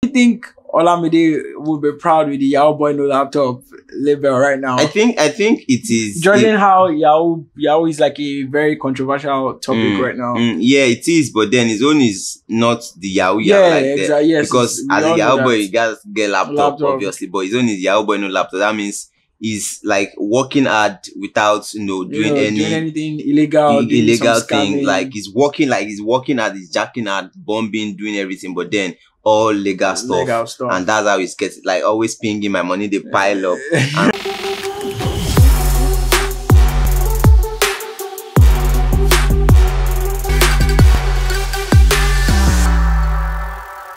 I think Olamide would be proud with the Yahoo Boy No Laptop label right now. I think it is. Judging how Yahoo is like a very controversial topic right now. Yeah, it is. But then his own is not the Yahoo. Yeah, like exactly. Yes, because as a Yahoo Boy, you guys get laptop, obviously. But his own is Yahoo Boy No Laptop. That means he's like working hard without doing anything illegal thing. Like he's working hard, he's jacking hard, bombing, doing everything. But then all legal stuff. And that's how he's getting, like, always pinging my money, they pile up.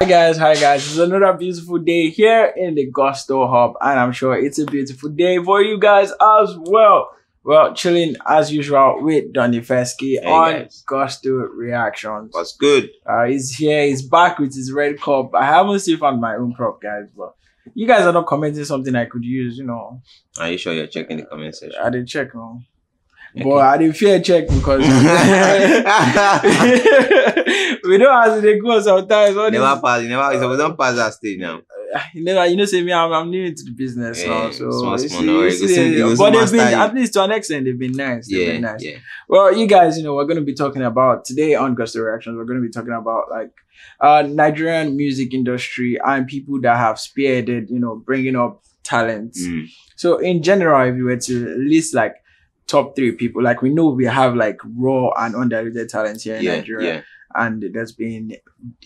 Hi guys, it's another beautiful day here in the Gusto Hub, and I'm sure it's a beautiful day for you guys as well. Well, chilling as usual with Donny Fesky on Gusto Reactions. What's good? He's here, he's back with his red cup. I haven't still found my own prop, guys, but you guys are not commenting something I could use, Are you sure you're checking the comment section? I didn't check, no. Okay. But I didn't fear check because we don't have to go sometimes. Never don't pass that stage now. Say me, I'm new to the business now, so small, but they've been, at least to an extent, they've been nice. Yeah. Well, you guys, we're going to be talking about today on Gusto Reactions. We're going to be talking about like Nigerian music industry and people that have spearheaded, bringing up talent. So in general, if you were to list like top 3 people, like we know we have like raw and undiluted talent here in Nigeria. And there's been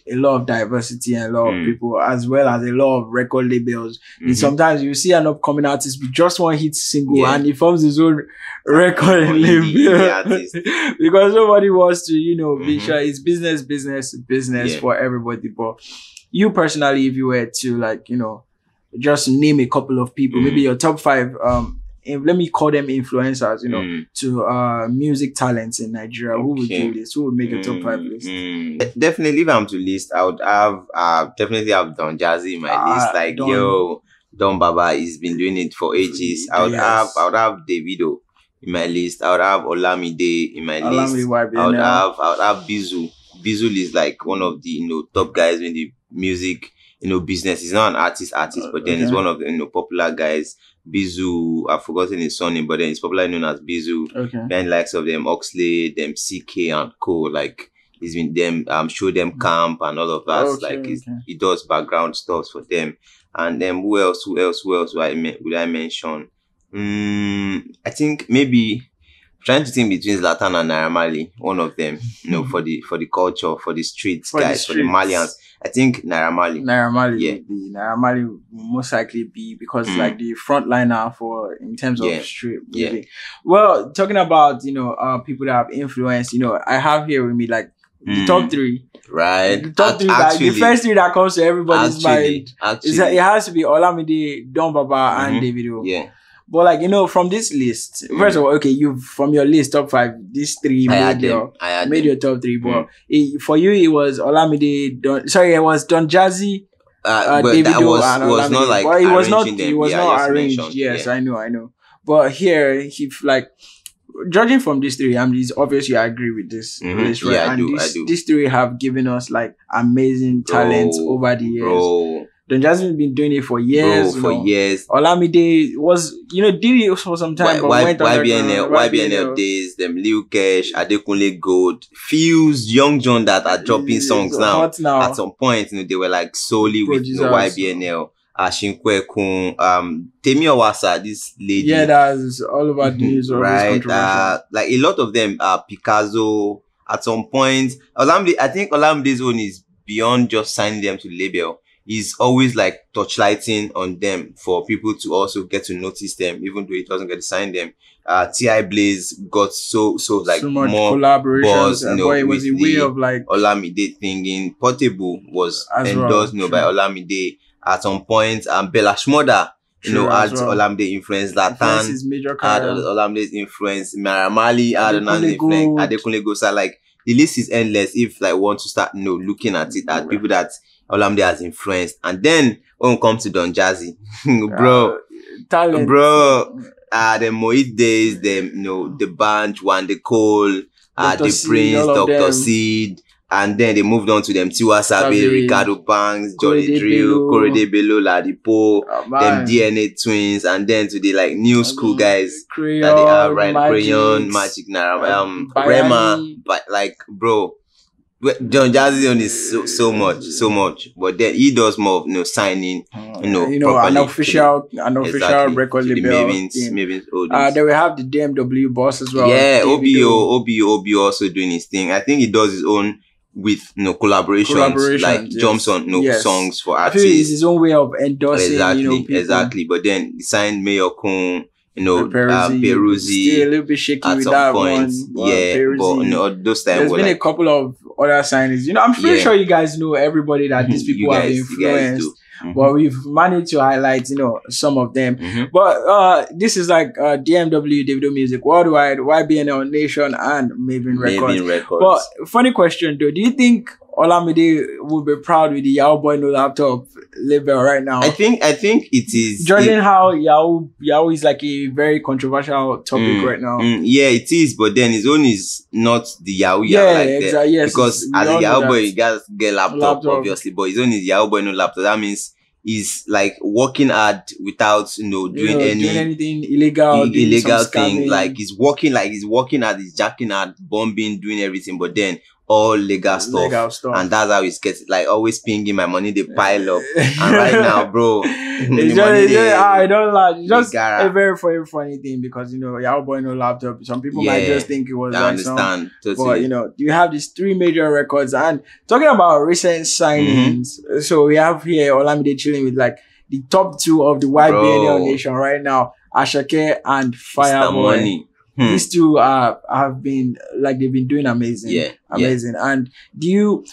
a lot of diversity and a lot of people, as well as a lot of record labels. And sometimes you see an upcoming artist with just one hit single and he forms his own record label. Because nobody wants to, be sure it's business for everybody. But you personally, if you were to like, just name a couple of people, maybe your top 5, let me call them influencers, to music talents in Nigeria. Who would do this? Who would make a top 5 list? Definitely, if I'm to list, I would have definitely have Don Jazzy in my list. Like Don Baba, he's been doing it for ages. I would have Davido in my list. I would have Olamide in my list. I would have Bizu. Bizu is like one of the top guys in the music business. He's not an artist, but then he's one of the popular guys. Bizu, I've forgotten his surname, but then he's popularly known as Bizu. Then likes of them Oxley, them CK and co. Like he's been them show them camp and all of that. He does background stuff for them. And then who else would I mention? I think maybe trying to think between Zlatan and Naira Marley, one of them, for the culture, for the streets, for the Malians. I think Naira Marley. Naira Marley will most likely be because like the frontliner in terms of street music. Well, talking about people that have influenced, I have here with me like the top 3. Right. The top 3, the first 3 that comes to everybody's mind it has to be Olamide, Don Baba, and Davido. Yeah. But like from this list, first of all, you from your list top 5, these 3 made your top 3. But for you, it was Olamide. It was Don Jazzy, Davido, and Olamide. Was not like it was not arranged. Yes, I know. But here, judging from these 3, it's obvious you agree with this list, right? Yeah, I do. These 3 have given us like amazing talent over the years. Don Jazzy been doing it for years. Years. Olamide was, did it for some time. YBNL days, them Lil Kesh, Adekunle Gold, Fuse, Young John that are dropping songs now. At some point, they were like solely with YBNL. Ashinkwe Temi Owasa, this lady. Yeah, that's all about the news. Right. Like a lot of them are Picasso. At some point, I think Olamide's own is beyond just signing them to the label. He's always like touchlighting on them for people to also get to notice them, even though he doesn't get to sign them. T.I. Blaze got so like so much more buzz, it was a way of like Olamide thinging. Portable was endorsed, by Olamide. At some point, Bella Shmurda, had Olamide influence. Zlatan had Olamide's influence. Naira Marley had another influence. Adekunle Gold. So like the list is endless. If like want to start, looking at it at people that Olamide has influenced. And then when it comes to Don Jazzy, talent. The Moit days, the band, Juan De Cole, the Prince, Dr. Seed, And then they moved on to them Tiwa Savage, Ricardo Banks, Johnny Drill, Korede Bello, Ladipo, them DNA Twins, and then to the like new school guys Crayon, that they are right, Crayon, Magic, Rema, but like bro, John Jazzy on is so much, but then he does more of signing, an official record label. Then we have the DMW boss as well. Yeah, OBO also doing his thing. I think he does his own with collaborations like jumps on songs for artists. I feel it's his own way of endorsing exactly. But then he signed Mayor Kun, Peruzzi, still a little bit shaky with that point. But those times there's been a couple of other signings. I'm pretty sure you guys know everybody that these people have influenced. But we've managed to highlight, some of them. But this is like DMW, Davido Music Worldwide, YBNL Nation, and Maven Records. But funny question though, do you think Olamide would be proud with the Yahoo Boy No Laptop label right now? I think it is. Judging how Yahoo is like a very controversial topic right now. Yeah, it is. But then his own is not the Yahoo. Exactly. Yes, because as a Yahoo Boy, you guys get laptop, obviously. But his own is Yahoo Boy No Laptop. That means he's like working hard without doing anything illegal thing. Like he's working hard, he's jacking hard, bombing, doing everything. But then all legal stuff. And that's how it's getting, like, always pinging my money, they pile up. And right now, bro, I don't lie. It's just a very funny thing because, Yahoo Boy No Laptop. Some people might just think it was I understand. Totally. But, you have these 3 major records. And talking about recent signings, so we have here Olamide chilling with, like, the top 2 of the YBNL Nation right now, Asake and Fireboy. These two have been like they've been doing amazing. Amazing. And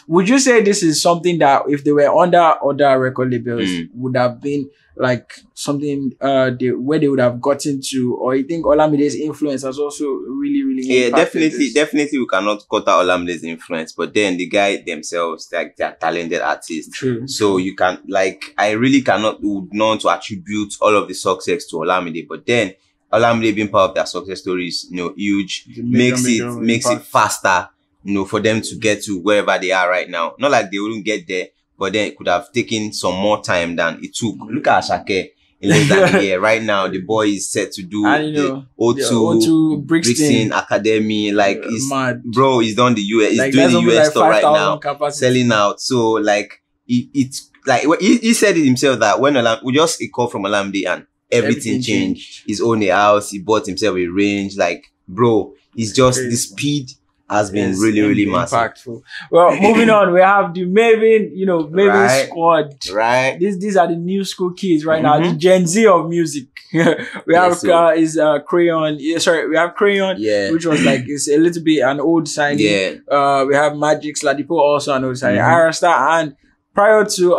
would you say this is something that if they were under other record labels would have been like something where they would have gotten to, or you think Olamide's influence has also really definitely we cannot cut out Olamide's influence, but then the guy themselves, like, they're talented artists. True. So you can, like, I really would not to attribute all of the success to Olamide, but then Olamide being part of their success stories, huge, makes it faster, for them to get to wherever they are right now. Not like they wouldn't get there, but then it could have taken some more time than it took. Look at Asake in less than a year. Right now, the boy is set to do the O2 Brixton Academy. Like, he's done the US. He's doing the US store right now, selling out. So, like, it's like he said it himself that when we just a call from Olamide and everything changed. He's owned a house. He bought himself a range. Like, bro, it's just the speed has been really massive. Impactful. Well, moving on, we have the Maven squad. Right. These are the new school kids right now. The Gen Z of music. We have Crayon. We have Crayon, which was like it's a little bit an old signing. We have Magic, Ladipo, also an old signing. Ayra Starr, and prior to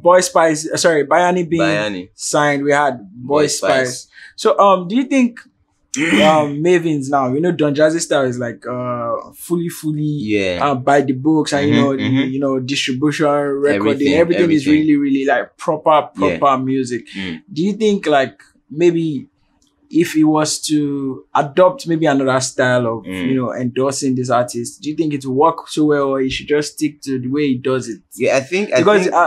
Bayani being signed, we had Boy Spice. So do you think Mavens now, Don Jazzy style is like fully by the books, and distribution, recording, everything is really like proper music. Do you think like maybe if he was to adopt maybe another style of endorsing this artist, do you think it will work so well, or he should just stick to the way he does it? I think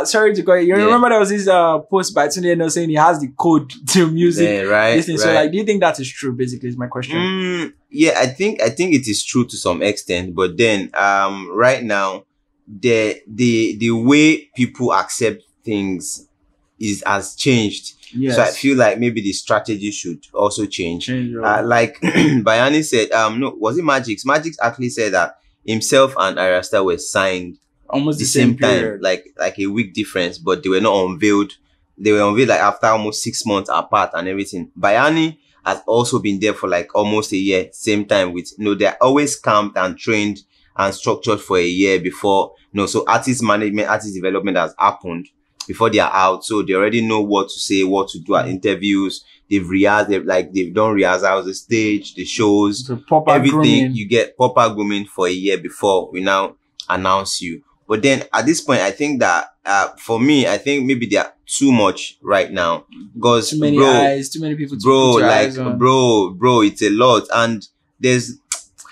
sorry to call you. Remember there was this post by Tunde saying he has the code to music. So like, do you think that is true? Basically, is my question. I think it is true to some extent, but then right now the way people accept things has changed. So I feel like maybe the strategy should also change. Like Bayani said, was it Magix? Magix actually said that himself and Ayra Starr were signed almost the same time, like a week difference, but they were not unveiled. They were unveiled like after almost 6 months apart and everything. Bayani has also been there for like almost a year, same time with, they're always camped and trained and structured for a year before, so artist management, artist development has happened before they are out, so they already know what to say, what to do at interviews. They've rehearsed, they've done rehearsals, the stage, the shows, everything. Grooming. You get proper grooming for a year before we now announce you. But then at this point, I think that for me, I think maybe they are too much right now because too many eyes, too many people. Bro, it's a lot, and there's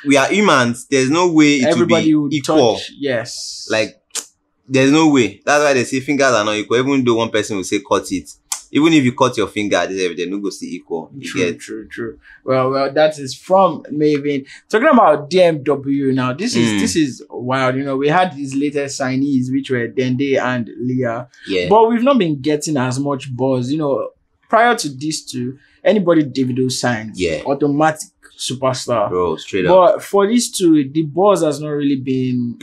we are humans. There's no way it everybody will be equal. Touch, yes. Like, there's no way. That's why they say fingers are not equal. Even though one person will say cut it. Even if you cut your finger, they're not going to see equal. True. Well, that is from Maven. Talking about DMW now, this is wild. You know, we had these latest signees, which were Dende and Leah. Yeah. But we've not been getting as much buzz. You know, prior to these two, anybody Davido signs, automatic superstar. Bro, straight up. But for these two, the buzz has not really been...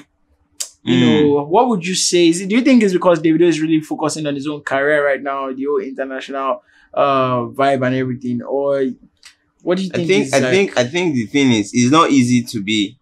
You know, what would you say? Do you think it's because Davido is really focusing on his own career right now, the whole international vibe and everything, or what do you think? I think the thing is, it's not easy to be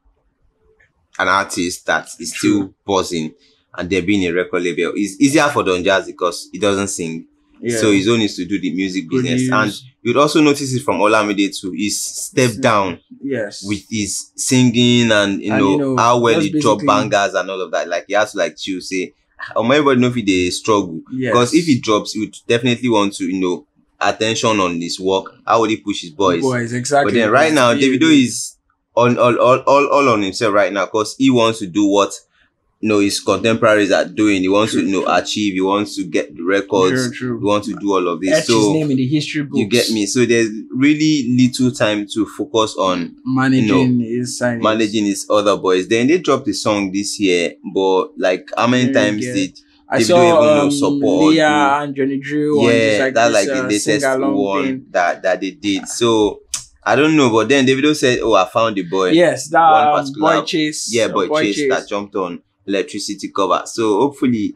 an artist that is still buzzing and there being a record label. It's easier for Don Jazzy because he doesn't sing. Yeah. So his own is to do the music business. And you'd also notice it from Olamide too. He's stepped down with his singing and you know how well he dropped bangers and all of that. Like he has to like chill, say, everybody know if they struggle. Because if he drops, he would definitely want to, you know, attention on his work. How would he push his boys? Exactly. But then right now, Davido is on all on himself right now because he wants to do what his contemporaries are doing. He wants to achieve. He wants to get the records. True. He wants to do all of this. Etch his name in the history books. You get me. So there's really little time to focus on managing his other boys. Then they dropped the song this year, but like how many times did I saw support Leah and Johnny Drew? Yeah, that's like the latest one that they did. So I don't know, but then Davido said, "Oh, I found the boy." Yes, that boy chase. Yeah, boy chase that jumped on electricity cover. So hopefully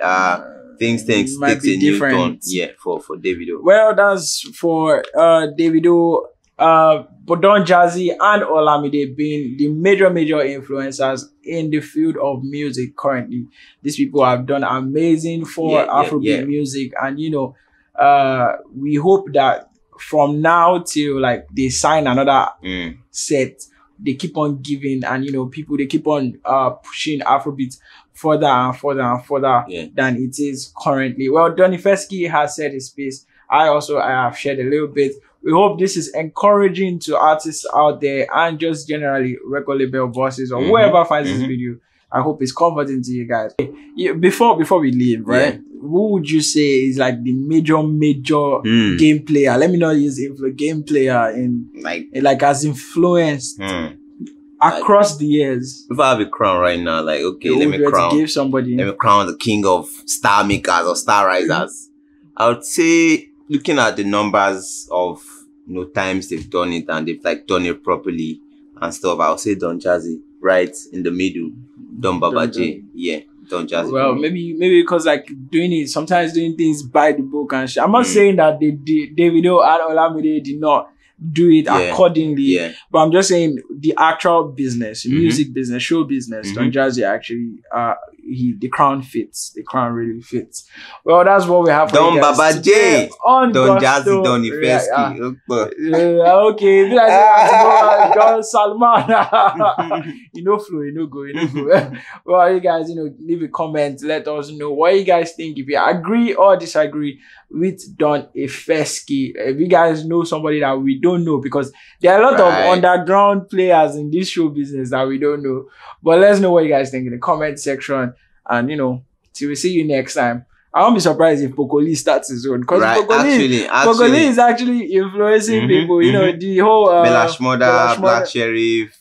things takes a new turn for Davido. Well, that's for Davido, but Don Jazzy and Olamide being the major influencers in the field of music currently. These people have done amazing for Afrobeat music, and we hope that from now till like they sign another set, they keep on giving, and people, they keep on pushing Afrobeat further and further than it is currently. Well, Donny Fesky has said his piece. I have shared a little bit. We hope this is encouraging to artists out there and just generally record label bosses or whoever finds this video. I hope it's comforting to you guys. Before we leave, right? Who would you say is like the major game player? Let me not use game player in like as influenced across the years. If I have a crown right now, like let me crown the king of star makers or star risers. I would say, looking at the numbers of times they've done it and they've like done it properly and stuff, I would say Don Jazzy right in the middle. Don Baba J, Don Jazzy. Well, maybe because like sometimes doing things by the book and shit. I'm not saying that Davido and Olamide did not do it accordingly, but I'm just saying the actual business, music business, show business, Don Jazzy actually the crown fits. The crown really fits. Well, that's what we have for Don you guys Baba J on Don Jazzy, Don Ifeski. Okay, like Don Salman. Flow, go. Well, you guys, leave a comment. Let us know what you guys think. If you agree or disagree with Don Ifeski, if you guys know somebody that we don't know, because there are a lot of underground players in this show business that we don't know. But let's know what you guys think in the comment section. And till we see you next time. I won't be surprised if Pokoli starts his own, because Pokoli is actually influencing people. The whole Belashmoda, Black Sheriff,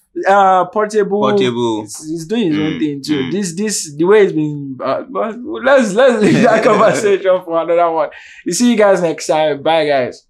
Portable. He's doing his own thing too. This the way it's been. Let's leave that conversation for another one. You see you guys next time. Bye, guys.